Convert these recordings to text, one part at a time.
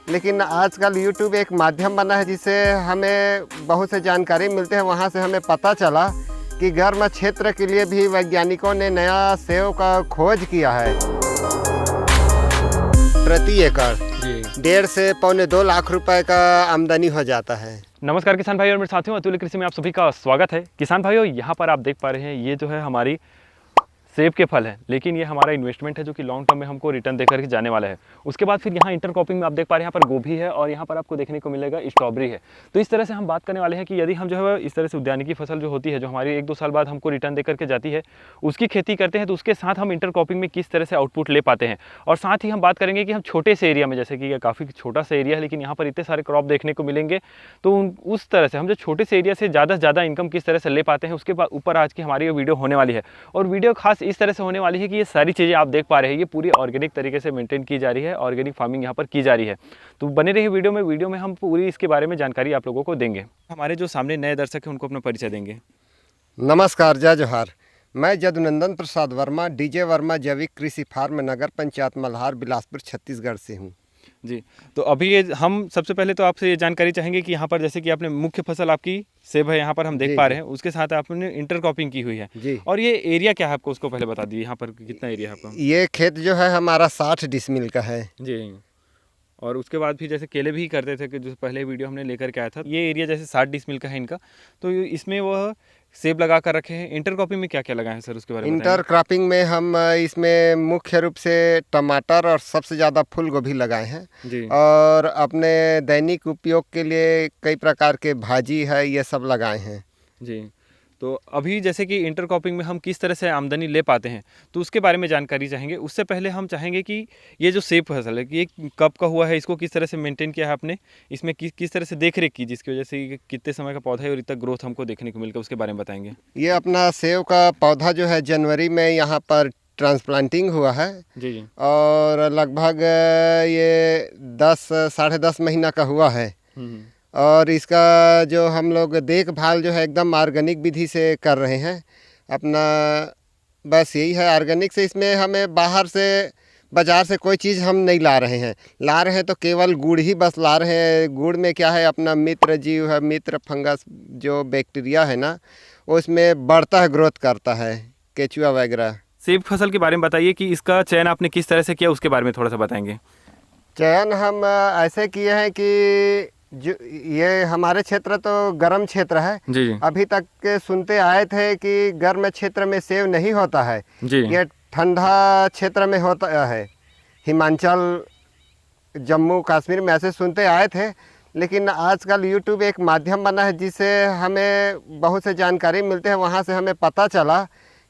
लेकिन आजकल यूट्यूब एक माध्यम बना है जिससे हमें बहुत से जानकारी मिलते हैं। वहाँ से हमें पता चला कि गर्म क्षेत्र के लिए भी वैज्ञानिकों ने नया सेव का खोज किया है। प्रति एकड़ 1.5 से पौने 2 लाख रुपए का आमदनी हो जाता है। नमस्कार किसान भाई और मेरे साथियों, अतुल्य कृषि में आप सभी का स्वागत है। किसान भाइयों, यहाँ पर आप देख पा रहे हैं ये जो है हमारी सेब के फल है, लेकिन ये हमारा इन्वेस्टमेंट है जो कि लॉन्ग टर्म में हमको रिटर्न देकर के जाने वाला है। उसके बाद फिर यहाँ इंटरक्रॉपिंग में आप देख पा रहे हैं यहाँ पर गोभी है और यहाँ पर आपको देखने को मिलेगा स्ट्रॉबेरी है। तो इस तरह से हम बात करने वाले हैं कि यदि हम जो है इस तरह से उद्यानिकी फसल जो होती है, जो हमारी 1-2 साल बाद हमको रिटर्न देकर के जाती है, उसकी खेती करते हैं तो उसके साथ हम इंटरक्रॉपिंग में किस तरह से आउटपुट ले पाते हैं। और साथ ही हम बात करेंगे कि हम छोटे से एरिया में, जैसे कि ये काफ़ी छोटा सा एरिया है लेकिन यहाँ पर इतने सारे क्रॉप देखने को मिलेंगे, तो उस तरह से हम जो छोटे से एरिया से ज़्यादा से ज़्यादा इनकम किस तरह से ले पाते हैं, उसके ऊपर आज की हमारी ये वीडियो होने वाली है। और वीडियो खास इस तरह से होने वाली है कि ये सारी चीज़ें आप देख पा रहे हैं ये पूरी ऑर्गेनिक तरीके से मेंटेन की जा रही है, ऑर्गेनिक फार्मिंग यहाँ पर की जा रही है। तो बने रहिए वीडियो में हम पूरी इसके बारे में जानकारी आप लोगों को देंगे। हमारे जो सामने नए दर्शक हैं उनको अपना परिचय देंगे। नमस्कार, जय जोहार। मैं यदुनंदन प्रसाद वर्मा, डीजे वर्मा जैविक कृषि फार्म, नगर पंचायत मल्हार, बिलासपुर, छत्तीसगढ़ से हूँ जी। तो अभी ये हम सबसे पहले तो आपसे ये जानकारी चाहेंगे कि यहाँ पर जैसे कि आपने मुख्य फसल आपकी सेब है, यहाँ पर हम देख पा रहे हैं, उसके साथ आपने इंटरक्रॉपिंग की हुई है जी। और ये एरिया क्या है आपको उसको पहले बता दीजिए, यहाँ पर कितना एरिया है आपका? ये खेत जो है हमारा 60 डिसमिल का है जी। और उसके बाद भी जैसे केले भी करते थे कि जो पहले वीडियो हमने लेकर के आया था, ये एरिया जैसे 60 डिसमिल का है इनका, तो इसमें वह सेब लगा कर रखे हैं। इंटरक्रॉपिंग में क्या क्या लगाए हैं सर, उसके बारे में बताइए। इंटरक्रॉपिंग में हम इसमें मुख्य रूप से टमाटर और सबसे ज़्यादा फूल गोभी लगाए हैं जी। और अपने दैनिक उपयोग के लिए कई प्रकार के भाजी है, ये सब लगाए हैं जी। तो अभी जैसे कि इंटरक्रॉपिंग में हम किस तरह से आमदनी ले पाते हैं, तो उसके बारे में जानकारी चाहेंगे। उससे पहले हम चाहेंगे कि ये जो सेब फसल है कि ये कब का हुआ है, इसको किस तरह से मेंटेन किया है आपने, इसमें किस तरह से देख रेख की, जिसकी वजह से ये कितने समय का पौधा है और इतना ग्रोथ हमको देखने को मिलकर, उसके बारे में बताएंगे। ये अपना सेब का पौधा जो है जनवरी में यहाँ पर ट्रांसप्लांटिंग हुआ है जी जी। और लगभग ये 10 साढ़े 10 महीना का हुआ है। और इसका जो हम लोग देखभाल जो है एकदम ऑर्गेनिक विधि से कर रहे हैं अपना। बस यही है, ऑर्गेनिक से इसमें हमें बाहर से बाज़ार से कोई चीज़ हम नहीं ला रहे हैं। ला रहे हैं तो केवल गुड़ ही बस ला रहे हैं। गुड़ में क्या है, अपना मित्र जीव है, मित्र फंगस जो बैक्टीरिया है ना, उसमें बढ़ता है, ग्रोथ करता है, केचुआ वगैरह। सेब फसल के बारे में बताइए कि इसका चयन आपने किस तरह से किया, उसके बारे में थोड़ा सा बताएंगे। चयन हम ऐसे किए हैं कि जो ये हमारे क्षेत्र तो गर्म क्षेत्र है जी जी। अभी तक के सुनते आए थे कि गर्म क्षेत्र में सेब नहीं होता है जी। ये ठंडा क्षेत्र में होता है, हिमाचल, जम्मू कश्मीर में ऐसे सुनते आए थे। लेकिन आजकल यूट्यूब एक माध्यम बना है जिससे हमें बहुत से जानकारी मिलते हैं। वहाँ से हमें पता चला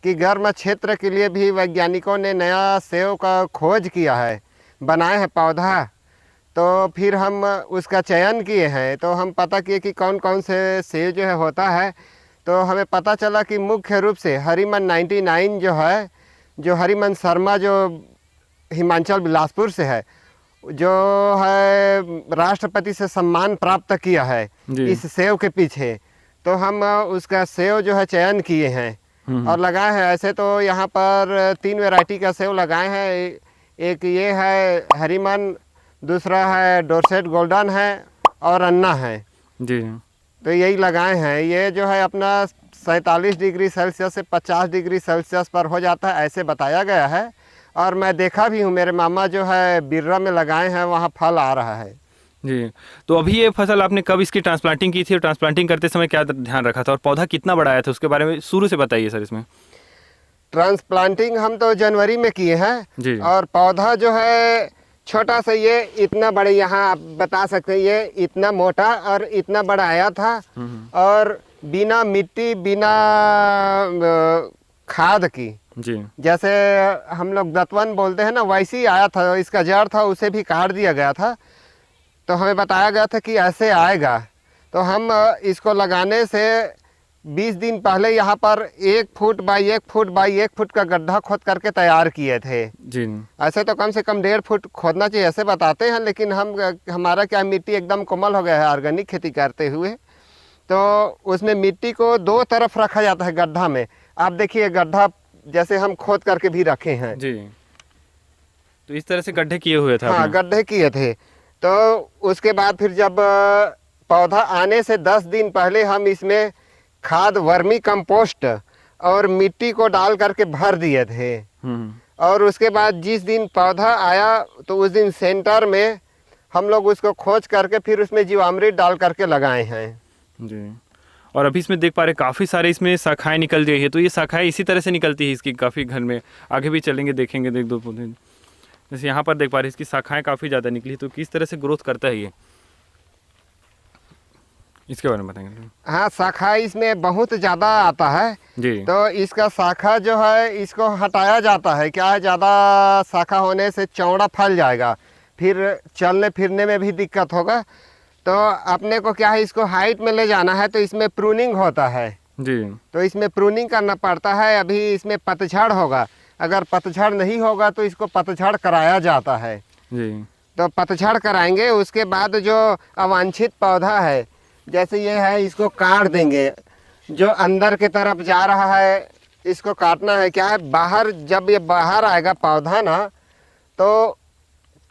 कि गर्म क्षेत्र के लिए भी वैज्ञानिकों ने नया सेब का खोज किया है, बनाए हैं पौधा। तो फिर हम उसका चयन किए हैं, तो हम पता किए कि कौन कौन से सेब जो है होता है। तो हमें पता चला कि मुख्य रूप से हरिमन 99 जो है, जो हरिमन शर्मा जो हिमाचल बिलासपुर से है, जो है राष्ट्रपति से सम्मान प्राप्त किया है इस सेब के पीछे, तो हम उसका सेब जो है चयन किए हैं और लगाए हैं। ऐसे तो यहाँ पर 3 वैरायटी का सेब लगाए हैं। एक ये है हरिमन, दूसरा है डोरसेट गोल्डन है और अन्ना है जी। तो यही लगाए हैं। ये जो है अपना 47 डिग्री सेल्सियस से 50 डिग्री सेल्सियस पर हो जाता है, ऐसे बताया गया है। और मैं देखा भी हूँ, मेरे मामा जो है बिर्रा में लगाए हैं, वहाँ फल आ रहा है जी। तो अभी ये फसल आपने कब इसकी ट्रांसप्लांटिंग की थी और ट्रांसप्लांटिंग करते समय क्या ध्यान रखा था और पौधा कितना बड़ा आया था, उसके बारे में शुरू से बताइए सर। इसमें ट्रांसप्लांटिंग हम तो जनवरी में किए हैं जी। और पौधा जो है छोटा सा, ये इतना बड़े, यहाँ आप बता सकते हैं, ये इतना मोटा और इतना बड़ा आया था और बिना मिट्टी, बिना खाद की जी। जैसे हम लोग दतवन बोलते हैं ना, वैसे ही आया था। इसका जड़ था, उसे भी काट दिया गया था। तो हमें बताया गया था कि ऐसे आएगा। तो हम इसको लगाने से 20 दिन पहले यहाँ पर 1 foot by 1 foot by 1 foot का गड्ढा खोद करके तैयार किए थे जी। ऐसे तो कम से कम 1.5 फुट खोदना चाहिए, ऐसे बताते हैं। लेकिन हमारा क्या, मिट्टी एकदम कोमल हो गया है ऑर्गेनिक खेती करते हुए। तो उसमें मिट्टी को 2 तरफ रखा जाता है गड्ढा में। आप देखिए गड्ढा जैसे हम खोद करके भी रखे हैं जी। तो इस तरह से गड्ढे किए हुए थे हाँ, आपने? गड्ढे किए थे। तो उसके बाद फिर जब पौधा आने से 10 दिन पहले हम इसमें खाद वर्मी कंपोस्ट और मिट्टी को डाल करके भर दिए थे। और उसके बाद जिस दिन पौधा आया तो उस दिन सेंटर में हम लोग उसको खोज करके फिर उसमें जीवामृत डाल करके लगाए हैं जी। और अभी इसमें देख पा रहे काफ़ी सारे इसमें शाखाएं निकल रही है, तो ये शाखाएं इसी तरह से निकलती है इसकी काफ़ी घर में, आगे भी चलेंगे देखेंगे देख दो पौधे। जैसे यहाँ पर देख पा रहे इसकी शाखाएं काफ़ी ज़्यादा निकली, तो किस तरह से ग्रोथ करता है ये, इसके बारे में बताएंगे। हाँ, शाखा इसमें बहुत ज़्यादा आता है जी। तो इसका शाखा जो है इसको हटाया जाता है। क्या है, ज़्यादा शाखा होने से चौड़ा फैल जाएगा, फिर चलने फिरने में भी दिक्कत होगा। तो अपने को क्या है, इसको हाइट में ले जाना है तो इसमें प्रूनिंग होता है जी। तो इसमें प्रूनिंग करना पड़ता है। अभी इसमें पतझड़ होगा, अगर पतझड़ नहीं होगा तो इसको पतझड़ कराया जाता है जी। तो पतझड़ कराएंगे। उसके बाद जो अवांछित पौधा है जैसे ये है, इसको काट देंगे। जो अंदर की तरफ जा रहा है इसको काटना है। क्या है, बाहर जब ये बाहर आएगा पौधा ना, तो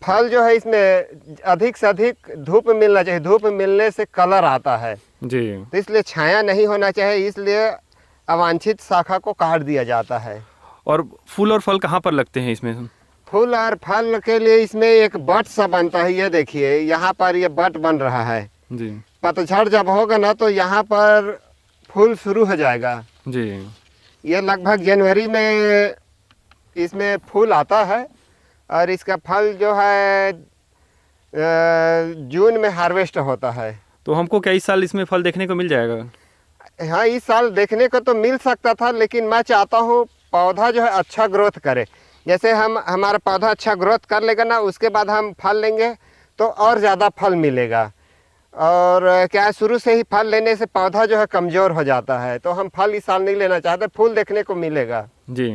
फल जो है इसमें अधिक से अधिक धूप मिलना चाहिए। धूप मिलने से कलर आता है जी। तो इसलिए छाया नहीं होना चाहिए, इसलिए अवांछित शाखा को काट दिया जाता है। और फूल और फल कहाँ पर लगते हैं इसमें? फूल और फल के लिए इसमें एक बट सा बनता है। ये देखिए यहाँ पर ये बट बन रहा है जी। पतझड़ जब होगा ना तो यहाँ पर फूल शुरू हो जाएगा जी। ये लगभग जनवरी में इसमें फूल आता है और इसका फल जो है जून में हार्वेस्ट होता है। तो हमको क्या इस साल इसमें फल देखने को मिल जाएगा? हाँ, इस साल देखने को तो मिल सकता था, लेकिन मैं चाहता हूँ पौधा जो है अच्छा ग्रोथ करे। जैसे हमारा पौधा अच्छा ग्रोथ कर लेगा ना, उसके बाद हम फल लेंगे तो और ज़्यादा फल मिलेगा। और क्या है, शुरू से ही फल लेने से पौधा जो है कमज़ोर हो जाता है, तो हम फल इस साल नहीं लेना चाहते, फूल देखने को मिलेगा। जी।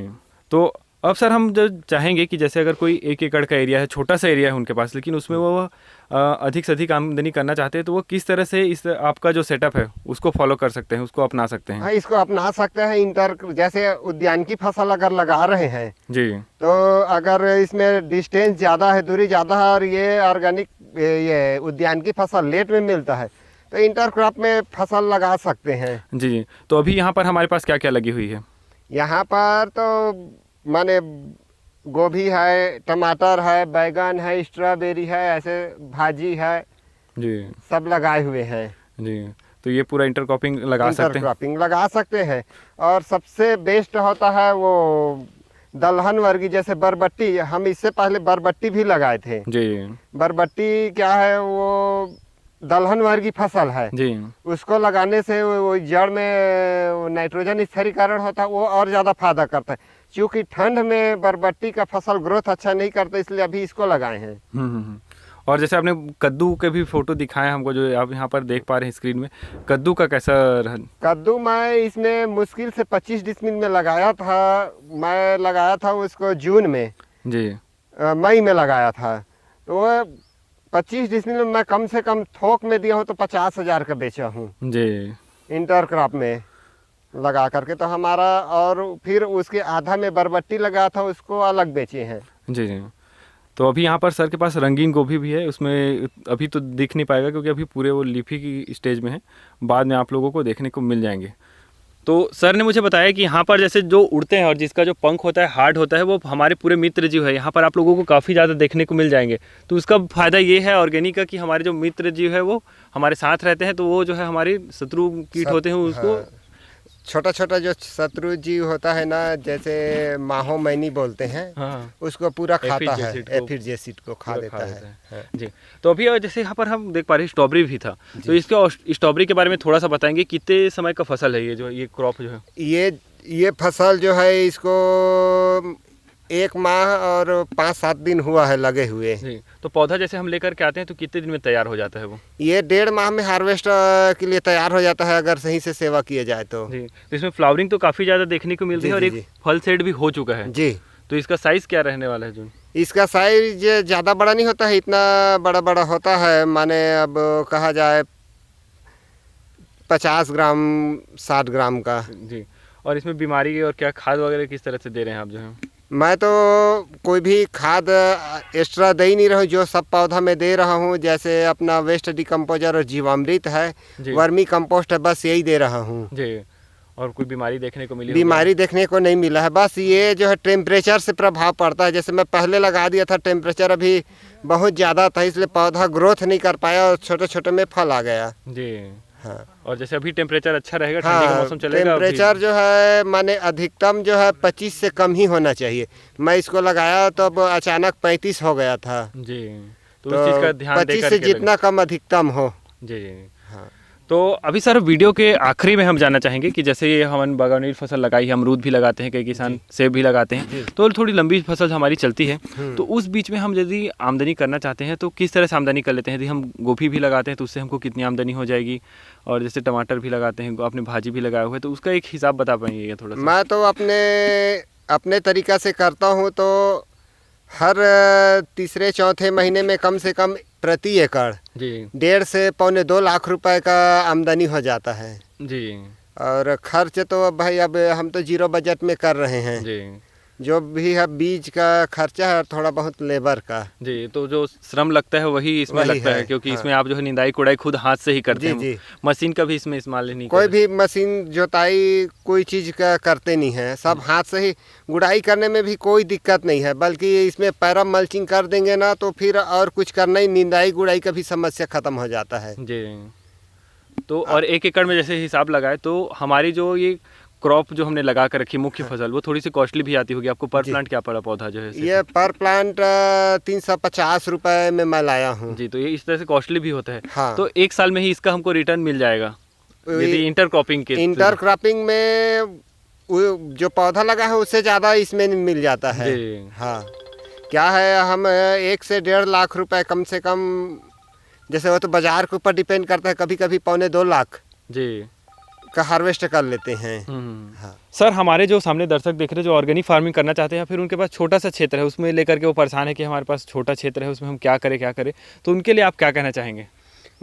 तो अब सर हम जो चाहेंगे कि जैसे अगर कोई 1 एकड़ का एरिया है, छोटा सा एरिया है उनके पास, लेकिन उसमें वो अधिक से अधिक आमदनी करना चाहते हैं, तो वो किस तरह से इस आपका जो सेटअप है उसको फॉलो कर सकते हैं, उसको अपना सकते हैं? हाँ, इसको अपना सकते हैं। जैसे उद्यान की फसल अगर लगा रहे हैं जी। तो अगर इसमें डिस्टेंस ज़्यादा है, दूरी ज़्यादा है और ये ऑर्गेनिक ये उद्यान की फसल लेट में मिलता है तो इंटरक्रॉप में फसल लगा सकते हैं। जी। तो अभी यहाँ पर हमारे पास क्या क्या लगी हुई है? यहाँ पर तो माने गोभी है, टमाटर है, बैगन है, स्ट्रॉबेरी है, ऐसे भाजी है, जी। सब लगाए हुए हैं। जी। तो ये पूरा इंटरक्रॉपिंग लगा सकते हैं? इंटरक्रॉपिंग लगा सकते हैं। और सबसे बेस्ट होता है वो दलहन वर्गी, जैसे बरबट्टी। हम इससे पहले बरबट्टी भी लगाए थे। जी। बरबट्टी क्या है, वो दलहन वर्गी फसल है। जी। उसको लगाने से वो जड़ में नाइट्रोजन स्थिरीकरण होता है, वो और ज़्यादा फायदा करता है। क्योंकि ठंड में बरबट्टी का फसल ग्रोथ अच्छा नहीं करता, इसलिए अभी इसको लगाए हैं। और जैसे आपने कद्दू के भी फोटो दिखाए हमको, जो आप यहाँ पर देख पा रहे हैं स्क्रीन में, कद्दू का कैसा रहा? कद्दू मैं इसमें मुश्किल से 25 डिसमिल में लगाया था। मैं लगाया था उसको जून में, जी। मई में लगाया था। तो वो 25 डिसमिल में मैं कम से कम थोक में दिया हूँ तो 50,000 का बेचा हूँ जी। इंटरक्रॉप में लगा करके। तो हमारा, और फिर उसके आधा में बरबट्टी लगा था, उसको अलग बेचे हैं। जी। जी। तो अभी यहाँ पर सर के पास रंगीन गोभी भी है, उसमें अभी तो दिख नहीं पाएगा क्योंकि अभी पूरे वो लीफी की स्टेज में है, बाद में आप लोगों को देखने को मिल जाएंगे। तो सर ने मुझे बताया कि यहाँ पर जैसे जो उड़ते हैं और जिसका जो पंख होता है हार्ड होता है, वो हमारे पूरे मित्र जीव है, यहाँ पर आप लोगों को काफ़ी ज़्यादा देखने को मिल जाएंगे। तो उसका फ़ायदा ये है ऑर्गेनिक का कि हमारे जो मित्र जीव है वो हमारे साथ रहते हैं, तो वो जो है हमारे शत्रु कीट होते हैं उसको, हाँ, छोटा छोटा जो शत्रु जीव होता है ना, जैसे माहो मैनी बोलते हैं, हाँ, उसको पूरा खाता है, एफिड एफिड जेसिड को खा देता है। हाँ। जी। तो अभी जैसे यहाँ पर हम देख पा रहे हैं स्ट्रॉबेरी भी था, तो इसके स्ट्रॉबेरी के बारे में थोड़ा सा बताएंगे, कितने समय का फसल है ये क्रॉप जो है? ये फसल जो है, इसको 1 माह और 5-7 दिन हुआ है लगे हुए। जी। तो पौधा जैसे हम लेकर के आते हैं तो कितने दिन में तैयार हो जाता है वो? ये 1.5 माह में हार्वेस्ट के लिए तैयार हो जाता है, अगर सही से सेवा किया जाए तो। जी। तो इसमें फ्लावरिंग तो काफ़ी ज़्यादा देखने को मिलती है और जी, एक फल सेट भी हो चुका है। जी। तो इसका साइज़ क्या रहने वाला है? जो इसका साइज ज़्यादा बड़ा नहीं होता है, इतना बड़ा बड़ा होता है, माने अब कहा जाए 50 ग्राम 60 ग्राम का। जी। और इसमें बीमारी और क्या खाद वगैरह किस तरह से दे रहे हैं आप जो है? मैं तो कोई भी खाद एक्स्ट्रा दे ही नहीं रहा हूँ, जो सब पौधा में दे रहा हूँ, जैसे अपना वेस्ट डिकम्पोजर और जीवामृत है, जी। वर्मी कंपोस्ट है, बस यही दे रहा हूँ। जी। और कोई बीमारी देखने को मिली? बीमारी देखने को नहीं मिला है, बस ये जो है टेम्परेचर से प्रभाव पड़ता है। जैसे मैं पहले लगा दिया था, टेम्परेचर अभी बहुत ज़्यादा था, इसलिए पौधा ग्रोथ नहीं कर पाया और छोटे छोटे में फल आ गया। जी। हाँ और जैसे अभी टेम्परेचर अच्छा रहेगा, ठंडी का हाँ, मौसम चलेगा अभी? टेम्परेचर जो है माने अधिकतम जो है 25 से कम ही होना चाहिए। मैं इसको लगाया तो अब अचानक 35 हो गया था। जी। तो उस चीज़ का ध्यान दे 25 करके से जितना कम अधिकतम हो। जी। हाँ। तो अभी सर वीडियो के आखिरी में हम जानना चाहेंगे कि जैसे ये हमने बागवानी फसल लगाई है, अमरूद भी लगाते हैं, कई किसान सेब भी लगाते हैं, तो थोड़ी लंबी फसल हमारी चलती है, तो उस बीच में हम यदि आमदनी करना चाहते हैं तो किस तरह से आमदनी कर लेते हैं? यदि हम गोभी भी लगाते हैं तो उससे हमको कितनी आमदनी हो जाएगी, और जैसे टमाटर भी लगाते हैं, आपने भाजी भी लगाया हुआ है, तो उसका एक हिसाब बता पाएंगे थोड़ा सा? मैं तो अपने तरीक़ा से करता हूँ, तो हर तीसरे चौथे महीने में कम से कम प्रति एकड़ जी 1.5 से पौने 2 लाख रुपए का आमदनी हो जाता है। जी और खर्च तो अब भाई अब हम तो जीरो बजट में कर रहे हैं। जी जो भी है बीज का खर्चा है और थोड़ा बहुत लेबर का। जी। तो जो श्रम लगता है वही इसमें वही लगता है, है, क्योंकि हाँ। इसमें आप जो है निंदाई कुड़ाई खुद हाथ से ही करते जी हैं, जी। मशीन का भी इसमें इस्तेमाल नहीं कोई करते? भी मशीन जोताई कोई चीज़ का करते नहीं है, सब हाथ से ही। गुड़ाई करने में भी कोई दिक्कत नहीं है, बल्कि इसमें पैरा मल्चिंग कर देंगे ना तो फिर और कुछ करना ही, निंदाई गुड़ाई का भी समस्या ख़त्म हो जाता है। जी। तो और 1 एकड़ में जैसे हिसाब लगाए तो हमारी जो ये क्रॉप जो हमने लगा कर रखी मुख्य फसल, वो थोड़ी सी कॉस्टली भी आती होगी आपको? पर जी। प्लांट क्या पड़ा पौधा जो है? ये पर प्लांट 350 रुपये में मैं लाया हूँ। जी। तो ये इस तरह से कॉस्टली भी होता है। हाँ। तो 1 साल में ही इसका हमको रिटर्न मिल जाएगा यदि इंटर क्रॉपिंग के? इंटर क्रॉपिंग में जो पौधा लगा है उससे ज़्यादा इसमें मिल जाता है। जी। हाँ, क्या है, हम 1 से 1.5 लाख रुपए कम से कम, जैसे वो तो बाज़ार के ऊपर डिपेंड करता है, कभी कभी पौने 2 लाख जी का हार्वेस्ट कर लेते हैं। हाँ। सर, हमारे जो सामने दर्शक देख रहे हैं जो ऑर्गेनिक फार्मिंग करना चाहते हैं, फिर उनके पास छोटा सा क्षेत्र है, उसमें लेकर के वो परेशान है कि हमारे पास छोटा क्षेत्र है, उसमें हम क्या करें, तो उनके लिए आप क्या कहना चाहेंगे?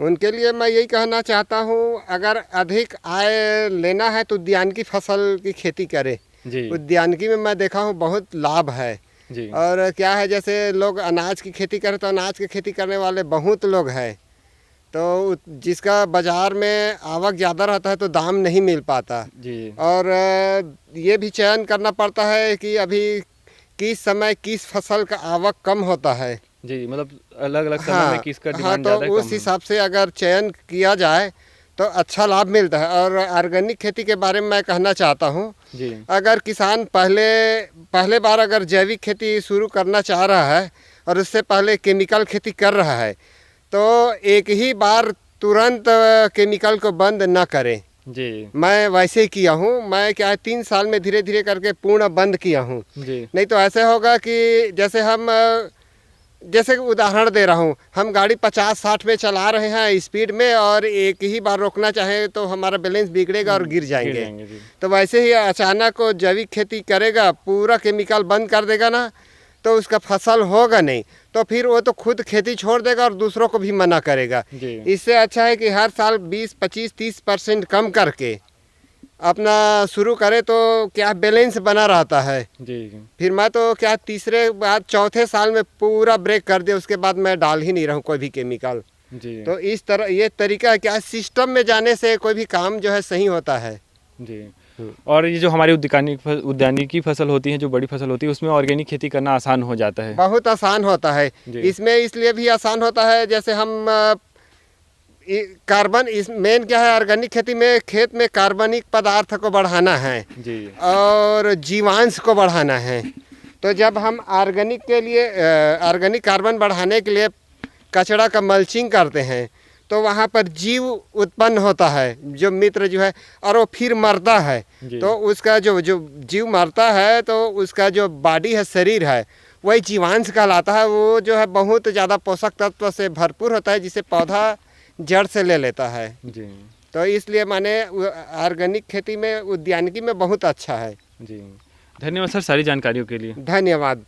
उनके लिए मैं यही कहना चाहता हूँ, अगर अधिक आय लेना है तो उद्यानिकी फसल की खेती करें। जी उद्यानिकी में मैं देखा हूँ बहुत लाभ है। जी और क्या है, जैसे लोग अनाज की खेती करें तो अनाज की खेती करने वाले बहुत लोग हैं, तो जिसका बाज़ार में आवक ज़्यादा रहता है तो दाम नहीं मिल पाता। जी और ये भी चयन करना पड़ता है कि अभी किस समय किस फसल का आवक कम होता है। जी। मतलब अलग अलग समय में किसका हाँ, डिमांड तो ज़्यादा है, उस कम है? हिसाब से अगर चयन किया जाए तो अच्छा लाभ मिलता है। और ऑर्गेनिक खेती के बारे में मैं कहना चाहता हूँ, जी अगर किसान पहले बार अगर जैविक खेती शुरू करना चाह रहा है और उससे पहले केमिकल खेती कर रहा है, तो एक ही बार तुरंत केमिकल को बंद न करें। जी मैं वैसे ही किया हूँ। मैं क्या है, 3 साल में धीरे धीरे करके पूर्ण बंद किया हूँ। जी नहीं तो ऐसे होगा कि जैसे उदाहरण दे रहा हूँ, हम गाड़ी 50-60 में चला रहे हैं स्पीड में, और एक ही बार रोकना चाहें तो हमारा बैलेंस बिगड़ेगा और गिर जाएंगे। जी। तो वैसे ही अचानक वो जैविक खेती करेगा, पूरा केमिकल बंद कर देगा ना, तो उसका फसल होगा नहीं, तो फिर वो तो खुद खेती छोड़ देगा और दूसरों को भी मना करेगा। जी इससे अच्छा है कि हर साल 20, 25, 30% कम करके अपना शुरू करे तो क्या बैलेंस बना रहता है। जी फिर मैं तो क्या तीसरे बाद चौथे साल में पूरा ब्रेक कर दिया, उसके बाद मैं डाल ही नहीं रहा हूँ कोई भी केमिकल। जी तो इस तरह ये तरीका है, क्या सिस्टम में जाने से कोई भी काम जो है सही होता है। जी। और ये जो हमारी उद्यानिकी फसल होती है, जो बड़ी फसल होती है, उसमें ऑर्गेनिक खेती करना आसान हो जाता है? बहुत आसान होता है। जी। इसमें इसलिए भी आसान होता है, जैसे हम कार्बन, इस मेन क्या है ऑर्गेनिक खेती में, खेत में कार्बनिक पदार्थ को बढ़ाना है जी और जीवांश को बढ़ाना है। तो जब हम ऑर्गेनिक के लिए ऑर्गेनिक कार्बन बढ़ाने के लिए कचरा का मल्चिंग करते हैं, तो वहाँ पर जीव उत्पन्न होता है, जो मित्र जो है, और वो फिर मरता है। जी। तो उसका जो जीव मरता है तो उसका जो बॉडी है, शरीर है, वही जीवांश कहलाता है। वो जो है बहुत ज़्यादा पोषक तत्व से भरपूर होता है, जिसे पौधा जड़ से ले लेता है। जी तो इसलिए माने ऑर्गेनिक खेती में, उद्यानिकी में बहुत अच्छा है। जी। धन्यवाद सर सारी जानकारियों के लिए। धन्यवाद।